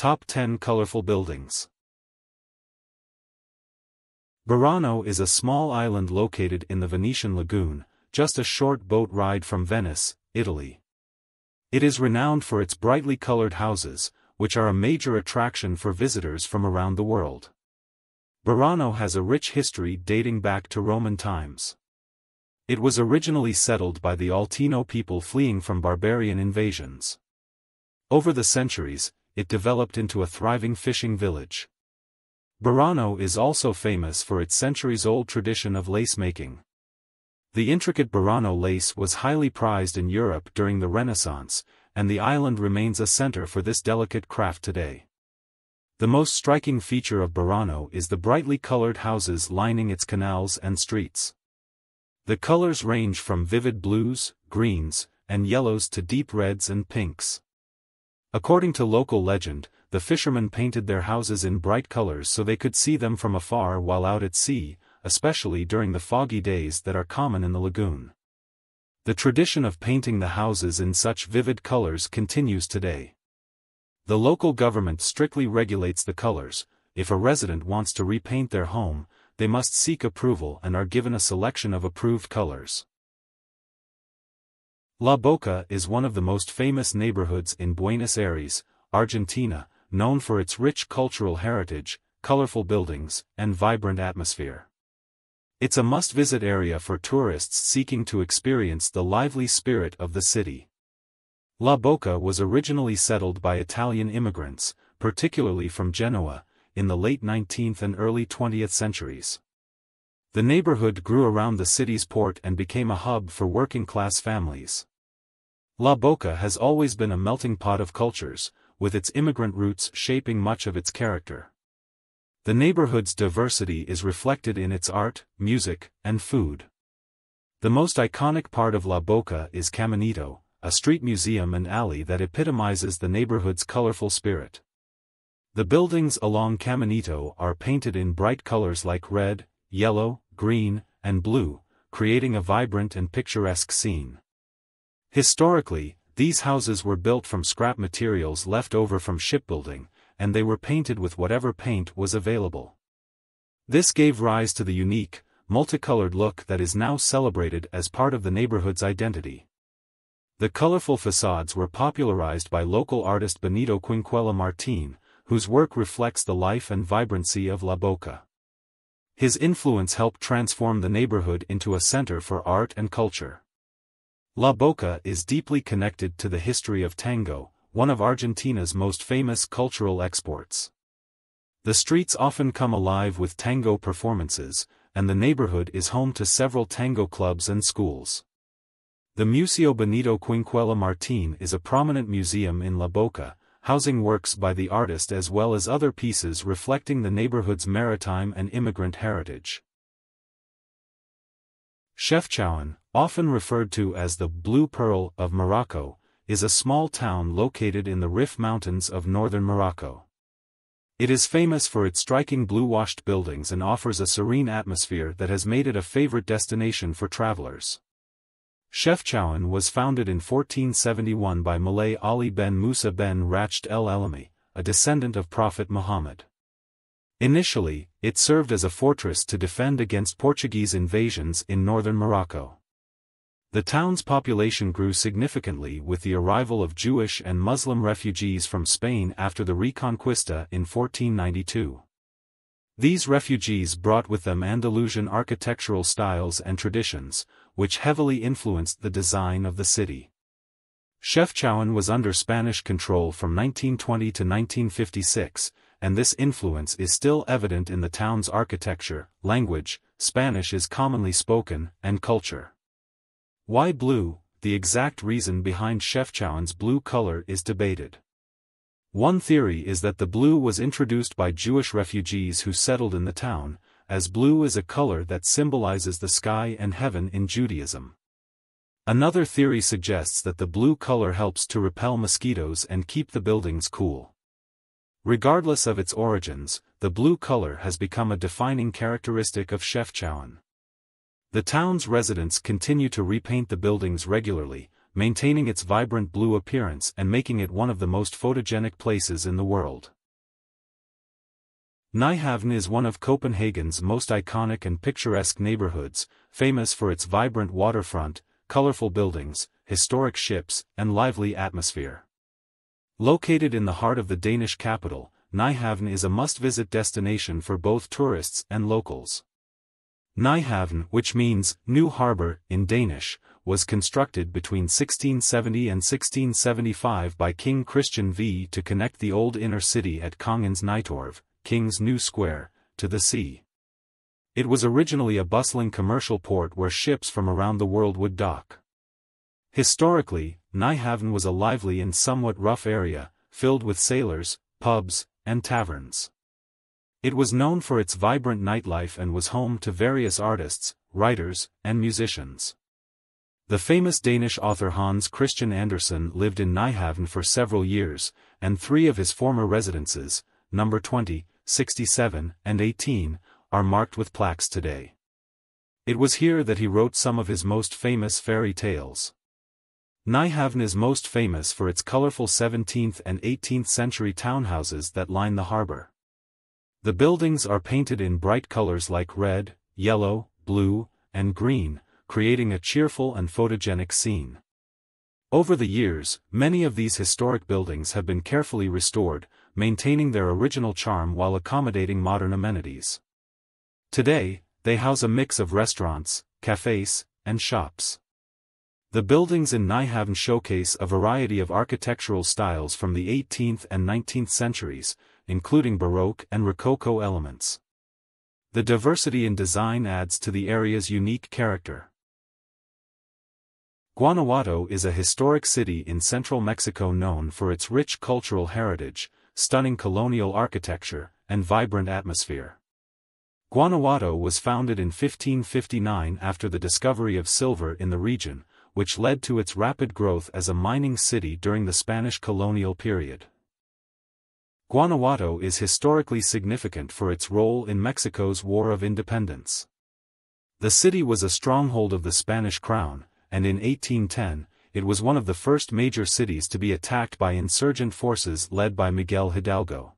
Top 10 Colorful Buildings. Burano is a small island located in the Venetian lagoon, just a short boat ride from Venice, Italy. It is renowned for its brightly colored houses, which are a major attraction for visitors from around the world. Burano has a rich history dating back to Roman times. It was originally settled by the Altino people fleeing from barbarian invasions. Over the centuries, it developed into a thriving fishing village. Burano is also famous for its centuries-old tradition of lace making. The intricate Burano lace was highly prized in Europe during the Renaissance, and the island remains a center for this delicate craft today. The most striking feature of Burano is the brightly colored houses lining its canals and streets. The colors range from vivid blues, greens, and yellows to deep reds and pinks. According to local legend, the fishermen painted their houses in bright colors so they could see them from afar while out at sea, especially during the foggy days that are common in the lagoon. The tradition of painting the houses in such vivid colors continues today. The local government strictly regulates the colors. If a resident wants to repaint their home, they must seek approval and are given a selection of approved colors. La Boca is one of the most famous neighborhoods in Buenos Aires, Argentina, known for its rich cultural heritage, colorful buildings, and vibrant atmosphere. It's a must-visit area for tourists seeking to experience the lively spirit of the city. La Boca was originally settled by Italian immigrants, particularly from Genoa, in the late 19th and early 20th centuries. The neighborhood grew around the city's port and became a hub for working-class families. La Boca has always been a melting pot of cultures, with its immigrant roots shaping much of its character. The neighborhood's diversity is reflected in its art, music, and food. The most iconic part of La Boca is Caminito, a street museum and alley that epitomizes the neighborhood's colorful spirit. The buildings along Caminito are painted in bright colors like red, yellow, green, and blue, creating a vibrant and picturesque scene. Historically, these houses were built from scrap materials left over from shipbuilding, and they were painted with whatever paint was available. This gave rise to the unique, multicolored look that is now celebrated as part of the neighborhood's identity. The colorful facades were popularized by local artist Benito Quinquela Martin, whose work reflects the life and vibrancy of La Boca. His influence helped transform the neighborhood into a center for art and culture. La Boca is deeply connected to the history of tango, one of Argentina's most famous cultural exports. The streets often come alive with tango performances, and the neighborhood is home to several tango clubs and schools. The Museo Benito Quinquela Martin is a prominent museum in La Boca, housing works by the artist as well as other pieces reflecting the neighborhood's maritime and immigrant heritage. Chefchaouen, often referred to as the Blue Pearl of Morocco, is a small town located in the Rif Mountains of northern Morocco. It is famous for its striking blue-washed buildings and offers a serene atmosphere that has made it a favorite destination for travelers. Chefchaouen was founded in 1471 by Malay Ali ben Musa ben Racht el Elami, a descendant of Prophet Muhammad. Initially, it served as a fortress to defend against Portuguese invasions in northern Morocco. The town's population grew significantly with the arrival of Jewish and Muslim refugees from Spain after the Reconquista in 1492. These refugees brought with them Andalusian architectural styles and traditions, which heavily influenced the design of the city. Chefchaouen was under Spanish control from 1920 to 1956, and this influence is still evident in the town's architecture, language, Spanish is commonly spoken, and culture. Why blue? The exact reason behind Chefchaouen's blue color is debated. One theory is that the blue was introduced by Jewish refugees who settled in the town, as blue is a color that symbolizes the sky and heaven in Judaism. Another theory suggests that the blue color helps to repel mosquitoes and keep the buildings cool. Regardless of its origins, the blue color has become a defining characteristic of Chefchaouen. The town's residents continue to repaint the buildings regularly, maintaining its vibrant blue appearance and making it one of the most photogenic places in the world. Nyhavn is one of Copenhagen's most iconic and picturesque neighborhoods, famous for its vibrant waterfront, colorful buildings, historic ships, and lively atmosphere. Located in the heart of the Danish capital, Nyhavn is a must-visit destination for both tourists and locals. Nyhavn, which means New Harbor in Danish, was constructed between 1670 and 1675 by King Christian V to connect the old inner city at Kongens Nytorv, King's New Square, to the sea. It was originally a bustling commercial port where ships from around the world would dock. Historically, Nyhavn was a lively and somewhat rough area, filled with sailors, pubs, and taverns. It was known for its vibrant nightlife and was home to various artists, writers, and musicians. The famous Danish author Hans Christian Andersen lived in Nyhavn for several years, and 3 of his former residences, number 20, 67, and 18, are marked with plaques today. It was here that he wrote some of his most famous fairy tales. Nyhavn is most famous for its colorful 17th and 18th century townhouses that line the harbor. The buildings are painted in bright colors like red, yellow, blue, and green, creating a cheerful and photogenic scene. Over the years, many of these historic buildings have been carefully restored, maintaining their original charm while accommodating modern amenities. Today, they house a mix of restaurants, cafes, and shops. The buildings in Nyhavn showcase a variety of architectural styles from the 18th and 19th centuries, including Baroque and Rococo elements. The diversity in design adds to the area's unique character. Guanajuato is a historic city in central Mexico known for its rich cultural heritage, stunning colonial architecture, and vibrant atmosphere. Guanajuato was founded in 1559 after the discovery of silver in the region, which led to its rapid growth as a mining city during the Spanish colonial period. Guanajuato is historically significant for its role in Mexico's War of Independence. The city was a stronghold of the Spanish crown, and in 1810, it was one of the first major cities to be attacked by insurgent forces led by Miguel Hidalgo.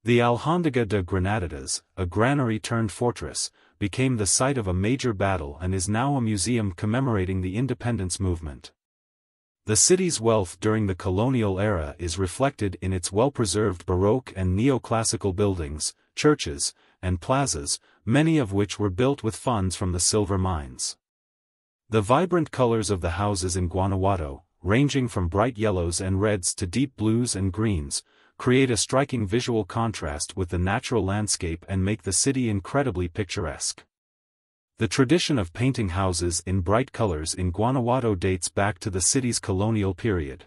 The Alhóndiga de Granaditas, a granary-turned-fortress, became the site of a major battle and is now a museum commemorating the independence movement. The city's wealth during the colonial era is reflected in its well-preserved Baroque and neoclassical buildings, churches, and plazas, many of which were built with funds from the silver mines. The vibrant colors of the houses in Guanajuato, ranging from bright yellows and reds to deep blues and greens, create a striking visual contrast with the natural landscape and make the city incredibly picturesque. The tradition of painting houses in bright colors in Guanajuato dates back to the city's colonial period.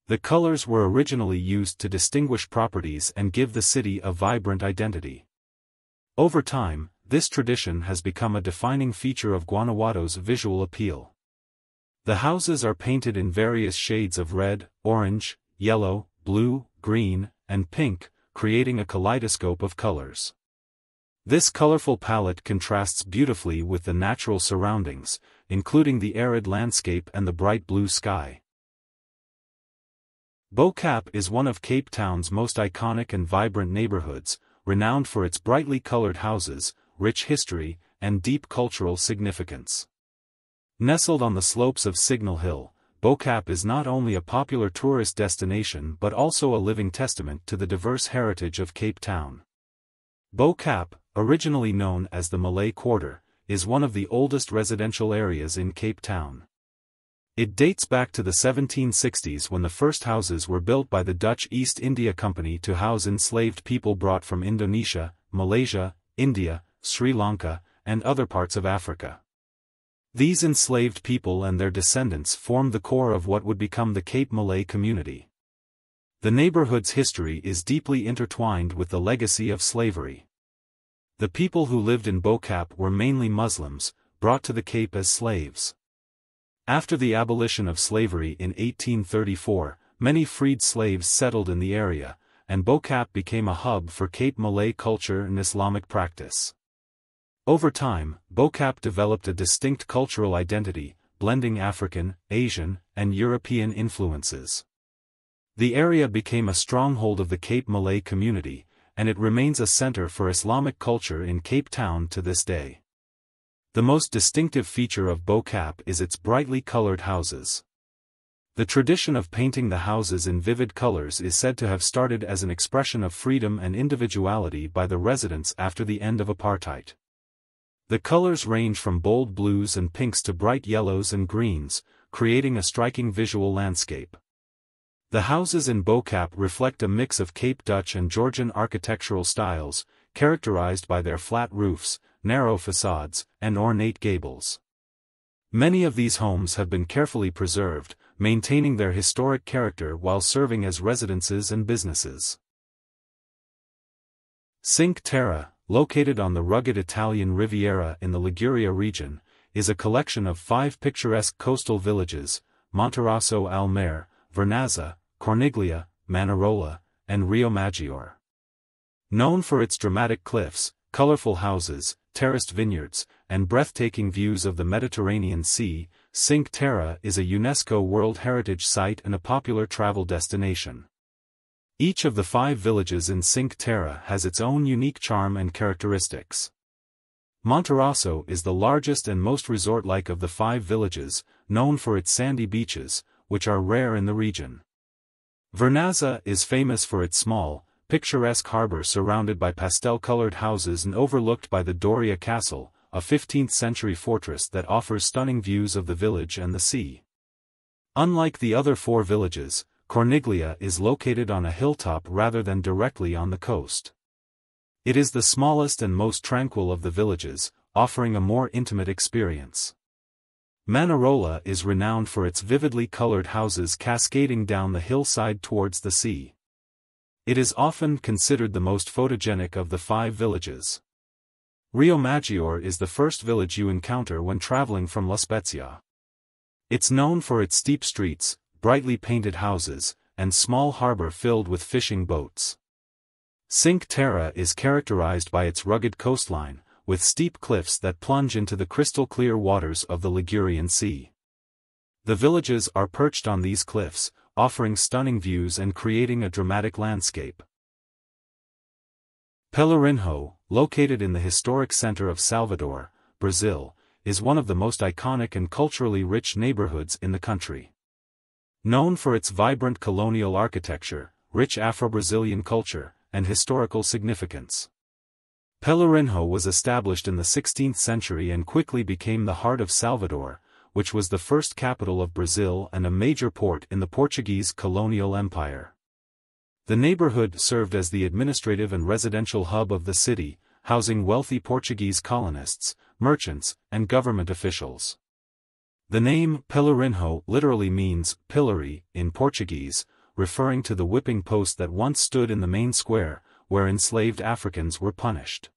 The colors were originally used to distinguish properties and give the city a vibrant identity. Over time, this tradition has become a defining feature of Guanajuato's visual appeal. The houses are painted in various shades of red, orange, yellow, blue, green, and pink, creating a kaleidoscope of colors. This colorful palette contrasts beautifully with the natural surroundings, including the arid landscape and the bright blue sky. Bo-Kaap is one of Cape Town's most iconic and vibrant neighborhoods, renowned for its brightly colored houses, rich history, and deep cultural significance. Nestled on the slopes of Signal Hill, Bo-Kaap is not only a popular tourist destination but also a living testament to the diverse heritage of Cape Town. Bo-Kaap, originally known as the Malay Quarter, is one of the oldest residential areas in Cape Town. It dates back to the 1760s when the first houses were built by the Dutch East India Company to house enslaved people brought from Indonesia, Malaysia, India, Sri Lanka, and other parts of Africa. These enslaved people and their descendants formed the core of what would become the Cape Malay community. The neighborhood's history is deeply intertwined with the legacy of slavery. The people who lived in Bo-Kaap were mainly Muslims, brought to the Cape as slaves. After the abolition of slavery in 1834, many freed slaves settled in the area, and Bo-Kaap became a hub for Cape Malay culture and Islamic practice. Over time, Bo-Kaap developed a distinct cultural identity, blending African, Asian, and European influences. The area became a stronghold of the Cape Malay community, and it remains a center for Islamic culture in Cape Town to this day. The most distinctive feature of Bo-Kaap is its brightly colored houses. The tradition of painting the houses in vivid colors is said to have started as an expression of freedom and individuality by the residents after the end of apartheid. The colors range from bold blues and pinks to bright yellows and greens, creating a striking visual landscape. The houses in Bo-Kaap reflect a mix of Cape Dutch and Georgian architectural styles, characterized by their flat roofs, narrow facades, and ornate gables. Many of these homes have been carefully preserved, maintaining their historic character while serving as residences and businesses. Cinque Terre, located on the rugged Italian Riviera in the Liguria region, is a collection of 5 picturesque coastal villages: Monterosso al Mare, Vernazza, Corniglia, Manarola, and Rio Maggiore. Known for its dramatic cliffs, colorful houses, terraced vineyards, and breathtaking views of the Mediterranean Sea, Cinque Terre is a UNESCO World Heritage Site and a popular travel destination. Each of the 5 villages in Cinque Terre has its own unique charm and characteristics. Monterosso is the largest and most resort-like of the 5 villages, known for its sandy beaches, which are rare in the region. Vernazza is famous for its small, picturesque harbor surrounded by pastel-colored houses and overlooked by the Doria Castle, a 15th-century fortress that offers stunning views of the village and the sea. Unlike the other 4 villages, Corniglia is located on a hilltop rather than directly on the coast. It is the smallest and most tranquil of the villages, offering a more intimate experience. Manarola is renowned for its vividly colored houses cascading down the hillside towards the sea. It is often considered the most photogenic of the 5 villages. Rio Maggiore is the first village you encounter when traveling from La Spezia. It's known for its steep streets, brightly painted houses, and small harbor filled with fishing boats. Cinque Terre is characterized by its rugged coastline, with steep cliffs that plunge into the crystal-clear waters of the Ligurian Sea. The villages are perched on these cliffs, offering stunning views and creating a dramatic landscape. Pelourinho, located in the historic center of Salvador, Brazil, is one of the most iconic and culturally rich neighborhoods in the country. Known for its vibrant colonial architecture, rich Afro-Brazilian culture, and historical significance. Pelourinho was established in the 16th century and quickly became the heart of Salvador, which was the first capital of Brazil and a major port in the Portuguese colonial empire. The neighborhood served as the administrative and residential hub of the city, housing wealthy Portuguese colonists, merchants, and government officials. The name Pelourinho literally means pillory in Portuguese, referring to the whipping post that once stood in the main square, where enslaved Africans were punished.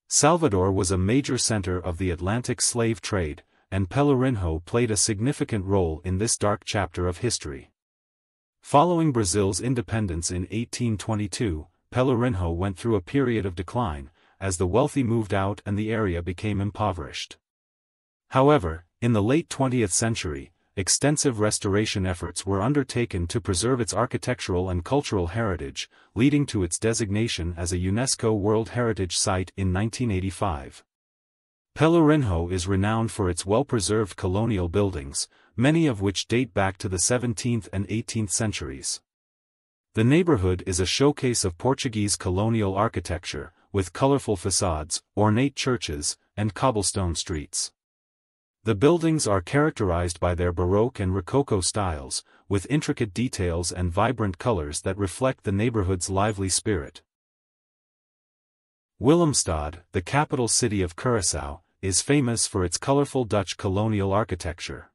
Salvador was a major center of the Atlantic slave trade, and Pelourinho played a significant role in this dark chapter of history. Following Brazil's independence in 1822, Pelourinho went through a period of decline, as the wealthy moved out and the area became impoverished. However, in the late 20th century, extensive restoration efforts were undertaken to preserve its architectural and cultural heritage, leading to its designation as a UNESCO World Heritage Site in 1985. Pelourinho is renowned for its well-preserved colonial buildings, many of which date back to the 17th and 18th centuries. The neighborhood is a showcase of Portuguese colonial architecture, with colorful facades, ornate churches, and cobblestone streets. The buildings are characterized by their Baroque and Rococo styles, with intricate details and vibrant colors that reflect the neighborhood's lively spirit. Willemstad, the capital city of Curaçao, is famous for its colorful Dutch colonial architecture.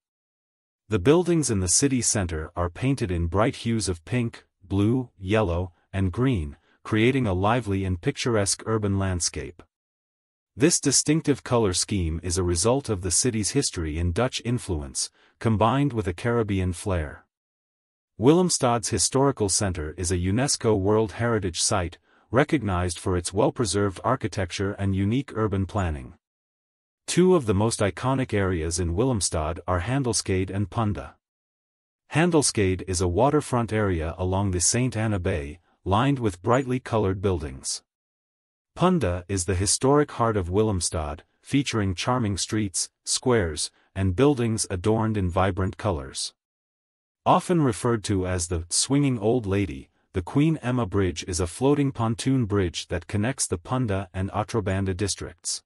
The buildings in the city center are painted in bright hues of pink, blue, yellow, and green, creating a lively and picturesque urban landscape. This distinctive color scheme is a result of the city's history and Dutch influence, combined with a Caribbean flair. Willemstad's historical center is a UNESCO World Heritage Site, recognized for its well-preserved architecture and unique urban planning. Two of the most iconic areas in Willemstad are Handelscade and Punda. Handelscade is a waterfront area along the St. Anna Bay, lined with brightly colored buildings. Punda is the historic heart of Willemstad, featuring charming streets, squares, and buildings adorned in vibrant colors. Often referred to as the swinging old lady, the Queen Emma Bridge is a floating pontoon bridge that connects the Punda and Otrobanda districts.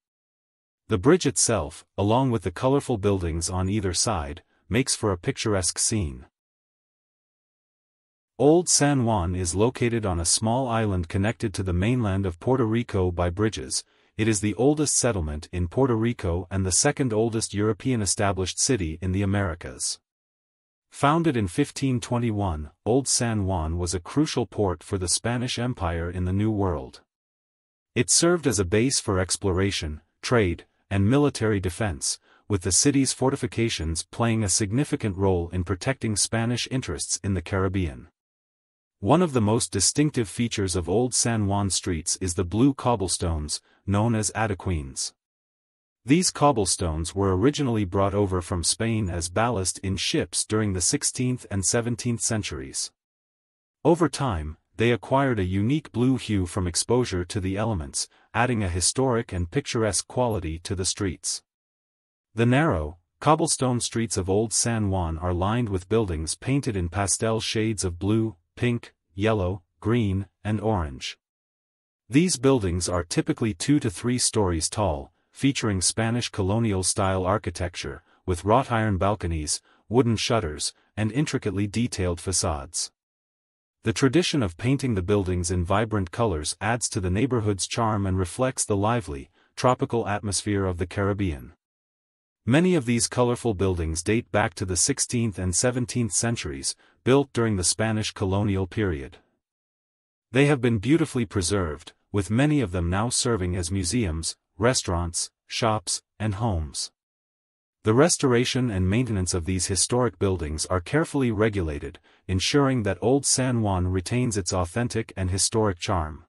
The bridge itself, along with the colorful buildings on either side, makes for a picturesque scene. Old San Juan is located on a small island connected to the mainland of Puerto Rico by bridges. It is the oldest settlement in Puerto Rico and the second oldest European established city in the Americas. Founded in 1521, Old San Juan was a crucial port for the Spanish Empire in the New World. It served as a base for exploration, trade, and military defense, with the city's fortifications playing a significant role in protecting Spanish interests in the Caribbean. One of the most distinctive features of Old San Juan streets is the blue cobblestones, known as adoquines. These cobblestones were originally brought over from Spain as ballast in ships during the 16th and 17th centuries. Over time, they acquired a unique blue hue from exposure to the elements, adding a historic and picturesque quality to the streets. The narrow, cobblestone streets of Old San Juan are lined with buildings painted in pastel shades of blue, pink, yellow, green, and orange. These buildings are typically 2 to 3 stories tall, featuring Spanish colonial-style architecture, with wrought iron balconies, wooden shutters, and intricately detailed facades. The tradition of painting the buildings in vibrant colors adds to the neighborhood's charm and reflects the lively, tropical atmosphere of the Caribbean. Many of these colorful buildings date back to the 16th and 17th centuries, built during the Spanish colonial period. They have been beautifully preserved, with many of them now serving as museums, restaurants, shops, and homes. The restoration and maintenance of these historic buildings are carefully regulated, ensuring that Old San Juan retains its authentic and historic charm.